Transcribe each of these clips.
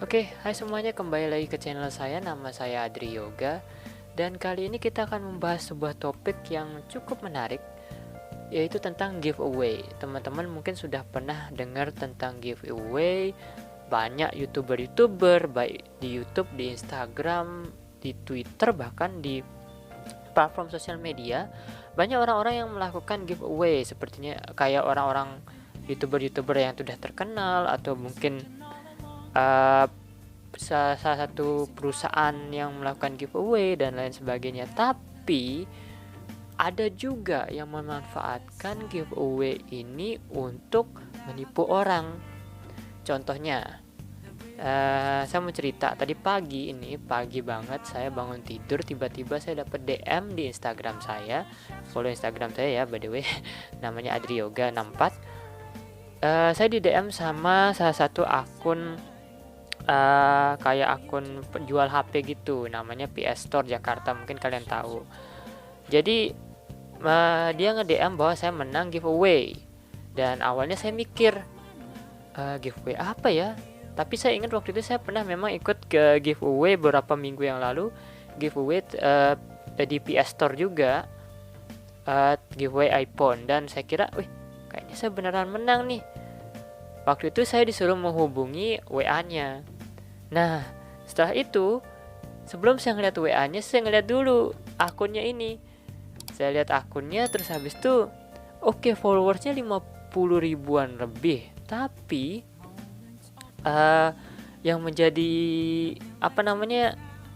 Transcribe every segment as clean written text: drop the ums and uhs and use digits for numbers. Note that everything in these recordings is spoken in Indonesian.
Oke, hai semuanya, kembali lagi ke channel saya. Nama saya Adri Yoga. Dan kali ini kita akan membahas sebuah topik yang cukup menarik, yaitu tentang giveaway. Teman-teman mungkin sudah pernah dengar tentang giveaway. Banyak youtuber-youtuber, baik di YouTube, di Instagram, di Twitter, bahkan di platform sosial media, banyak orang-orang yang melakukan giveaway. Sepertinya kayak orang-orang youtuber-youtuber yang sudah terkenal, atau mungkin uh, salah satu perusahaan yang melakukan giveaway dan lain sebagainya. Tapi ada juga yang memanfaatkan giveaway ini untuk menipu orang. Contohnya, saya mau cerita. Tadi pagi banget saya bangun tidur, tiba-tiba saya dapat DM di Instagram saya. Follow Instagram saya ya, by the way. Namanya Adri Yoga 64. Saya di DM sama salah satu akun, kayak akun penjual HP gitu, namanya PS Store Jakarta, mungkin kalian tahu. Jadi dia nge-DM bahwa saya menang giveaway. Dan awalnya saya mikir, giveaway apa ya? Tapi saya ingat waktu itu saya pernah memang ikut ke giveaway beberapa minggu yang lalu, giveaway di PS Store juga, giveaway iPhone. Dan saya kira, wih, kayaknya saya beneran menang nih. Waktu itu saya disuruh menghubungi WA-nya. Nah, setelah itu, sebelum saya ngeliat WA-nya, saya ngeliat dulu akunnya ini. Saya lihat akunnya, terus habis itu, oke, followersnya 50 ribuan lebih. Tapi, yang menjadi,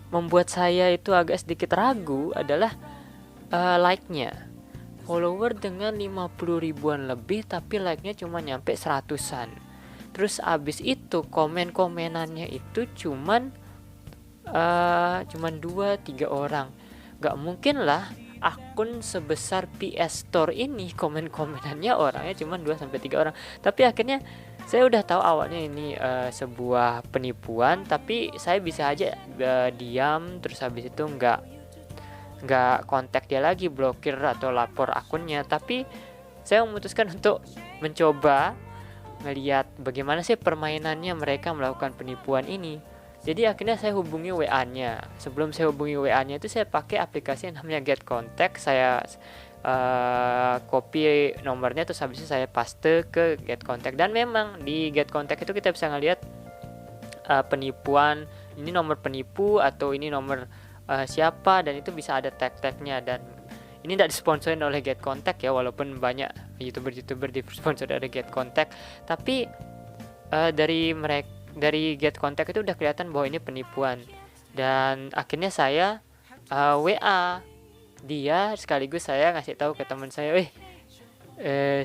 membuat saya itu agak sedikit ragu adalah like-nya. Follower dengan 50 ribuan lebih, tapi like-nya cuma nyampe 100-an. Terus abis itu komen-komenannya itu cuman 2-3 orang. Gak mungkin lah akun sebesar PS Store ini komen-komenannya orangnya cuma 2-3 orang. Tapi akhirnya saya udah tahu awalnya ini sebuah penipuan, tapi saya bisa aja diam, terus habis itu nggak kontak dia lagi, blokir atau lapor akunnya. Tapi saya memutuskan untuk mencoba ngelihat bagaimana sih permainannya mereka melakukan penipuan ini. Jadi akhirnya saya hubungi WA-nya. Sebelum saya hubungi WA-nya itu saya pakai aplikasi yang namanya Get Contact. Saya copy nomornya, terus habis itu saya paste ke Get Contact. Dan memang di Get Contact itu kita bisa ngelihat penipuan, ini nomor penipu atau ini nomor siapa, dan itu bisa ada tag-tagnya. Dan ini tidak disponsorin oleh Get Contact ya, walaupun banyak youtuber disponsori oleh Get Contact. Tapi dari Get Contact itu udah kelihatan bahwa ini penipuan. Dan akhirnya saya WA dia, sekaligus saya ngasih tahu ke teman saya,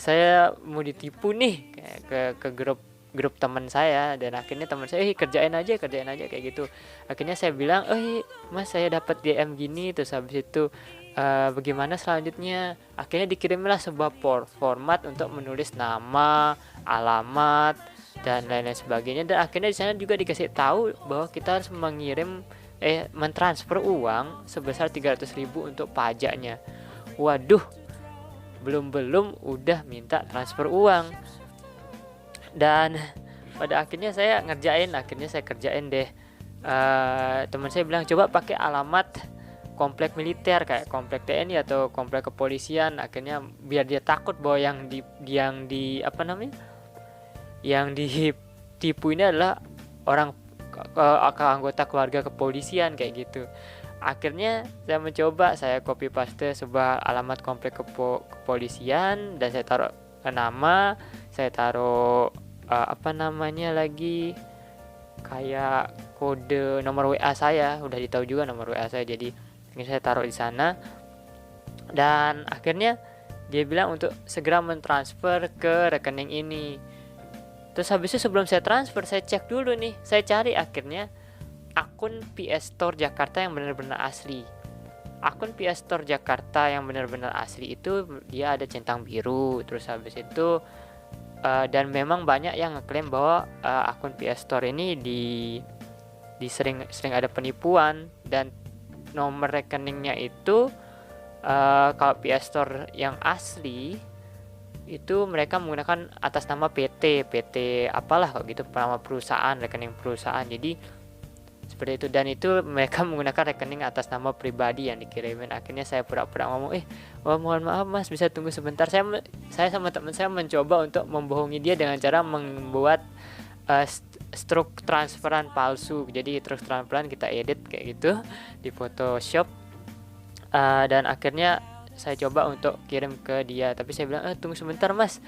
saya mau ditipu nih, ke grup teman saya. Dan akhirnya teman saya, kerjain aja kayak gitu. Akhirnya saya bilang, mas, saya dapat DM gini. Terus habis itu bagaimana selanjutnya? Akhirnya dikirimlah sebuah format untuk menulis nama, alamat, dan lain-lain sebagainya. Dan akhirnya di sana juga dikasih tahu bahwa kita harus mentransfer uang sebesar 300.000 untuk pajaknya. Waduh, belum udah minta transfer uang. Dan pada akhirnya saya kerjain deh. Teman saya bilang, coba pakai alamat komplek militer, kayak komplek TNI atau komplek kepolisian. Akhirnya biar dia takut bahwa yang ditipu ini adalah orang anggota keluarga kepolisian kayak gitu. Akhirnya saya mencoba, saya copy paste sebuah alamat komplek kepolisian, dan saya taruh nama, saya taruh lagi kayak kode nomor WA saya, udah ditahu juga nomor WA saya, jadi ini saya taruh di sana. Dan akhirnya dia bilang untuk segera mentransfer ke rekening ini. Terus habis itu sebelum saya transfer, saya cek dulu nih, saya cari akhirnya akun PS Store Jakarta yang benar-benar asli. Akun PS Store Jakarta yang benar-benar asli itu dia ada centang biru. Terus habis itu dan memang banyak yang ngeklaim bahwa akun PS Store ini di sering ada penipuan. Dan nomor rekeningnya itu kalau PS Store yang asli itu mereka menggunakan atas nama PT apalah kok gitu, nama perusahaan, rekening perusahaan. Jadi seperti itu, dan itu mereka menggunakan rekening atas nama pribadi yang dikirimin. Akhirnya saya pura-pura ngomong, mohon maaf Mas, bisa tunggu sebentar. Saya sama teman saya mencoba untuk membohongi dia dengan cara membuat struk transferan palsu. Jadi struk transferan kita edit kayak gitu di Photoshop, dan akhirnya saya coba untuk kirim ke dia. Tapi saya bilang, tunggu sebentar Mas,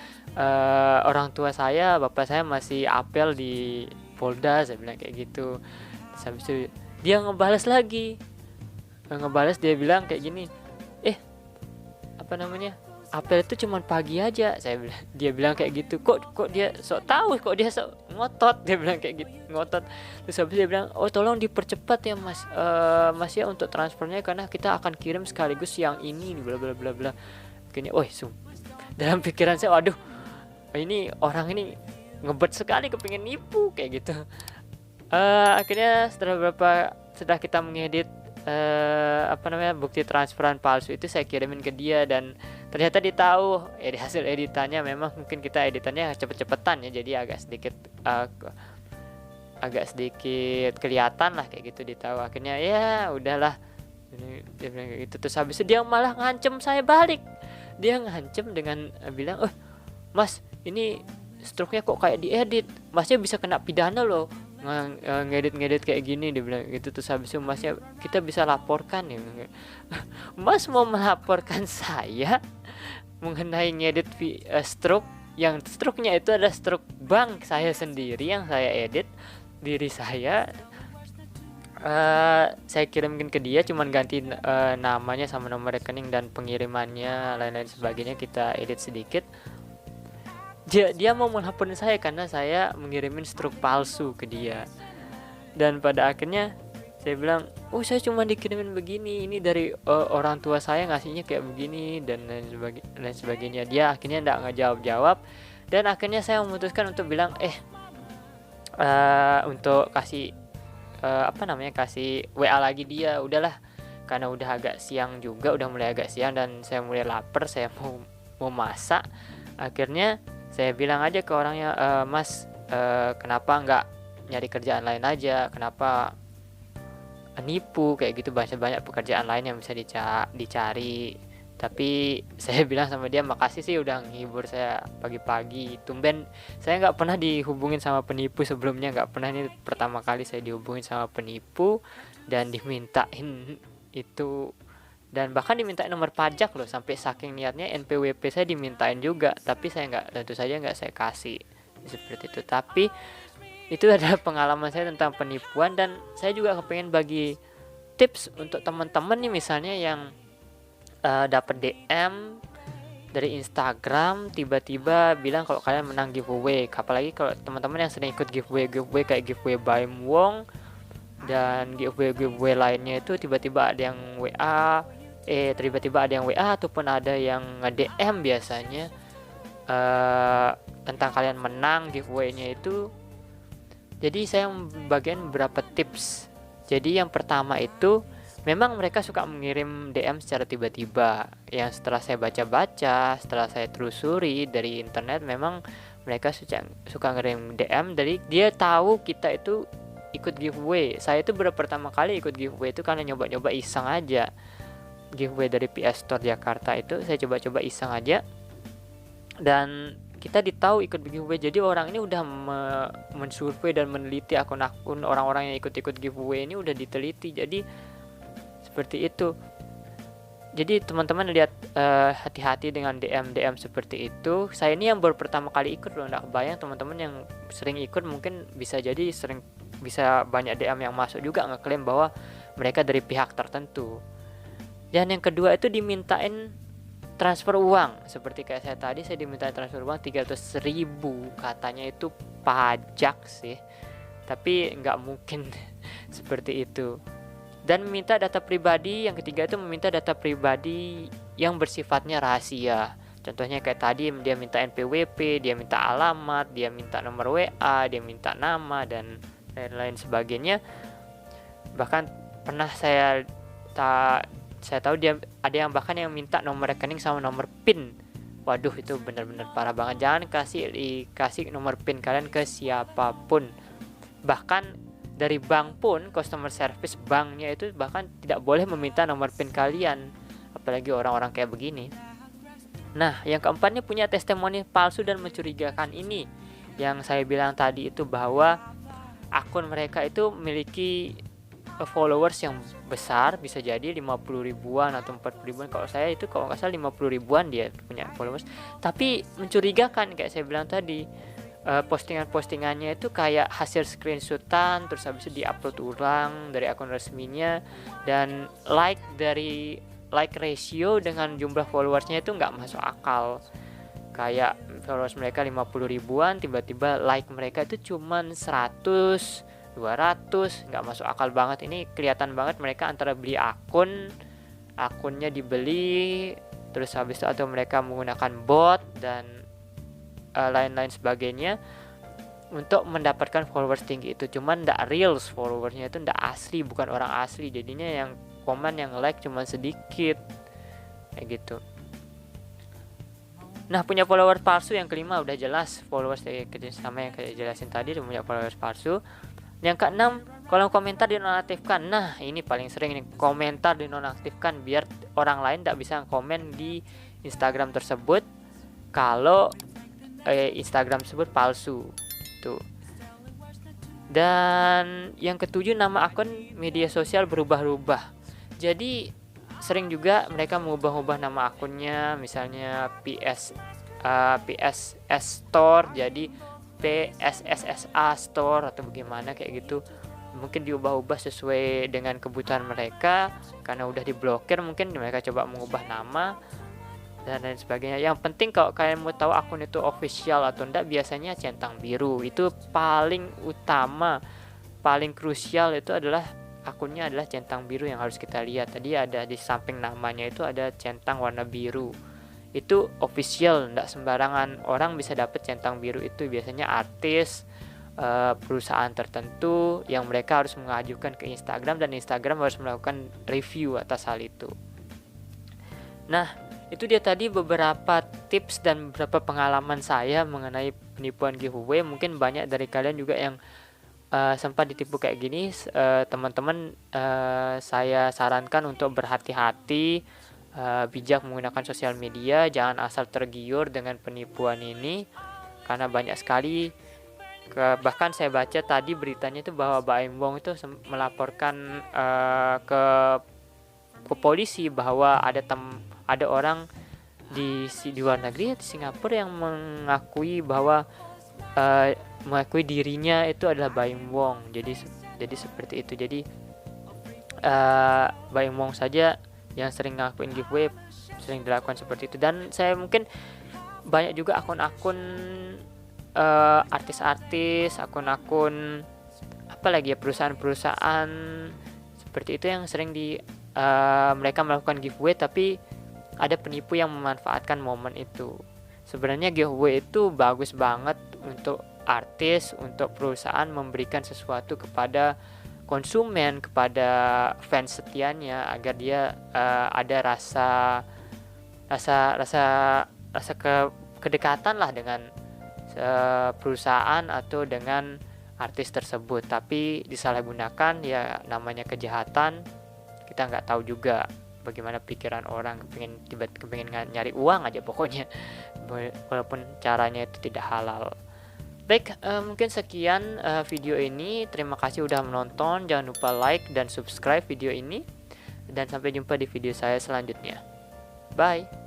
orang tua saya, bapak saya masih apel di Polda, saya bilang kayak gitu. Terus habis itu dia ngebales lagi, dia bilang kayak gini, apa namanya, apel itu cuman pagi aja, dia bilang kayak gitu. Kok dia sok tahu, kok dia sok ngotot, dia bilang kayak gitu, ngotot. Terus habis dia bilang, tolong dipercepat ya Mas, Mas ya untuk transfernya, karena kita akan kirim sekaligus yang ini, bla bla bla bla. Akhirnya dalam pikiran saya, waduh, ini orang ini ngebet sekali, kepingin nipu kayak gitu. Akhirnya setelah kita mengedit bukti transferan palsu itu, saya kirimin ke dia, dan ternyata dia tahu di hasil editannya. Memang mungkin kita editannya cepet-cepetan ya, jadi agak sedikit kelihatan lah kayak gitu, dia tahu. Akhirnya ya udahlah, dia bilang kayak gitu. Terus habis itu dia malah ngancem saya balik. Dia ngancem dengan bilang, Mas, ini struknya kok kayak diedit, Masnya bisa kena pidana loh, ngedit kayak gini, dia bilang gitu. Terus habis itu Masnya, kita bisa laporkan ya. Mas mau melaporkan saya mengenai ngedit stroke, yang struknya itu ada struk bank saya sendiri yang saya edit diri saya. Saya kirimkan ke dia, cuman ganti namanya sama nomor rekening dan pengirimannya, lain-lain sebagainya kita edit sedikit. Dia mau melaporin saya karena saya mengirimin struk palsu ke dia. Dan pada akhirnya saya bilang, saya cuma dikirimin begini, ini dari orang tua saya ngasihnya kayak begini, dan lain sebagainya. Dia akhirnya nggak ngejawab, dan akhirnya saya memutuskan untuk bilang untuk kasih kasih WA lagi dia. Udahlah, karena udah agak siang juga, udah mulai agak siang dan saya mulai lapar, saya mau masak. Akhirnya saya bilang aja ke orangnya, Mas, kenapa nggak nyari kerjaan lain aja, kenapa nipu kayak gitu, banyak pekerjaan lain yang bisa dicari. Tapi saya bilang sama dia, makasih sih udah menghibur saya pagi-pagi. Tumben saya nggak pernah dihubungin sama penipu sebelumnya, nggak pernah. Ini pertama kali saya dihubungin sama penipu dan dimintain itu, dan bahkan dimintain nomor pajak loh, sampai saking niatnya NPWP saya dimintain juga, tapi tentu saja nggak saya kasih seperti itu. Tapi itu adalah pengalaman saya tentang penipuan, dan saya juga kepengen bagi tips untuk teman-teman nih, misalnya yang dapat DM dari Instagram tiba-tiba bilang kalau kalian menang giveaway. Apalagi kalau teman-teman yang sering ikut giveaway kayak giveaway Baim Wong dan giveaway lainnya, itu tiba-tiba ada yang WA ataupun ada yang nge-DM biasanya tentang kalian menang giveaway-nya itu. Jadi saya membagikan beberapa tips. Jadi yang pertama itu, memang mereka suka mengirim DM secara tiba-tiba. Yang setelah saya baca-baca, setelah saya telusuri dari internet, memang mereka suka ngirim DM dari dia tahu kita itu ikut giveaway. Saya itu pertama kali ikut giveaway itu karena nyoba-nyoba iseng aja. Giveaway dari PS Store Jakarta itu saya coba-coba iseng aja, dan kita ditahu ikut giveaway. Jadi orang ini udah mensurvei dan meneliti akun-akun orang-orang yang ikut-ikut giveaway ini, udah diteliti. Jadi seperti itu. Jadi teman-teman lihat, hati-hati dengan DM seperti itu. Saya ini yang baru pertama kali ikut loh, nggak kebayang teman-teman yang sering ikut mungkin bisa banyak DM yang masuk juga ngeklaim bahwa mereka dari pihak tertentu. Dan yang kedua itu dimintain transfer uang. Seperti kayak saya tadi, saya diminta transfer uang 300.000, katanya itu pajak sih, tapi nggak mungkin seperti itu. Dan meminta data pribadi. Yang ketiga itu meminta data pribadi yang bersifatnya rahasia. Contohnya kayak tadi, dia minta NPWP, dia minta alamat, dia minta nomor WA, dia minta nama, dan lain-lain sebagainya. Bahkan pernah saya tahu dia ada yang bahkan yang minta nomor rekening sama nomor PIN waduh itu bener-bener parah banget. Jangan dikasih nomor PIN kalian ke siapapun, bahkan dari bank pun, customer service banknya itu bahkan tidak boleh meminta nomor PIN kalian, apalagi orang-orang kayak begini. Nah, yang keempatnya punya testimoni palsu dan mencurigakan ini. Yang saya bilang tadi itu bahwa akun mereka itu memiliki followers yang besar, bisa jadi 50 ribuan atau 40 ribuan. Kalau saya itu kalau nggak salah 50 ribuan dia punya followers. Tapi mencurigakan kayak saya bilang tadi, postingan-postingannya itu kayak hasil screenshotan, terus habis itu diupload ulang dari akun resminya, dan like ratio dengan jumlah followersnya itu nggak masuk akal. Kayak followers mereka 50 ribuan, tiba-tiba like mereka itu cuman 100, 200, nggak masuk akal banget. Ini kelihatan banget mereka antara beli akunnya dibeli, terus habis itu atau mereka menggunakan bot dan lain-lain sebagainya untuk mendapatkan followers tinggi itu. Cuman nggak real followersnya itu nggak asli, bukan orang asli, jadinya yang komen yang like cuma sedikit kayak gitu. Nah, punya followers palsu yang kelima udah jelas, followers sama yang kayak jelasin tadi, punya followers palsu. Yang keenam, kolom komentar dinonaktifkan. Nah, ini paling sering nih, komentar dinonaktifkan biar orang lain tidak bisa komen di Instagram tersebut kalau Instagram tersebut palsu tuh. Dan yang ketujuh, nama akun media sosial berubah-ubah. Jadi sering juga mereka mengubah-ubah nama akunnya, misalnya PSS Store jadi PSSSA Store atau bagaimana kayak gitu. Mungkin diubah-ubah sesuai dengan kebutuhan mereka, karena udah diblokir mungkin mereka coba mengubah nama dan lain sebagainya. Yang penting kalau kalian mau tahu akun itu official atau enggak, biasanya centang biru. Itu paling utama, paling krusial itu adalah akunnya adalah centang biru yang harus kita lihat. Tadi ada di samping namanya itu ada centang warna biru. Itu official, enggak sembarangan orang bisa dapat centang biru itu. Biasanya artis, perusahaan tertentu yang mereka harus mengajukan ke Instagram, dan Instagram harus melakukan review atas hal itu. Nah, itu dia tadi beberapa tips dan beberapa pengalaman saya mengenai penipuan giveaway. Mungkin banyak dari kalian juga yang sempat ditipu kayak gini. Teman-teman, saya sarankan untuk berhati-hati, bijak menggunakan sosial media, jangan asal tergiur dengan penipuan ini, karena banyak sekali. Bahkan saya baca tadi beritanya itu bahwa Baim Wong itu melaporkan ke polisi bahwa ada orang di luar negeri, di Singapura, yang mengakui bahwa mengakui dirinya itu adalah Baim Wong. Jadi seperti itu. Jadi Baim Wong saja yang sering ngakuin giveaway, sering dilakukan seperti itu. Dan saya mungkin banyak juga akun-akun artis-artis, akun-akun apalagi ya, perusahaan-perusahaan seperti itu yang sering mereka melakukan giveaway, tapi ada penipu yang memanfaatkan momen itu. Sebenarnya giveaway itu bagus banget untuk artis, untuk perusahaan memberikan sesuatu kepada konsumen, kepada fans setianya, agar dia ada rasa kedekatan lah dengan perusahaan atau dengan artis tersebut. Tapi disalahgunakan, ya namanya kejahatan. Kita nggak tahu juga bagaimana pikiran orang, kepingin nyari uang aja pokoknya, walaupun caranya itu tidak halal. Baik, mungkin sekian video ini. Terima kasih udah menonton. Jangan lupa like dan subscribe video ini, dan sampai jumpa di video saya selanjutnya. Bye.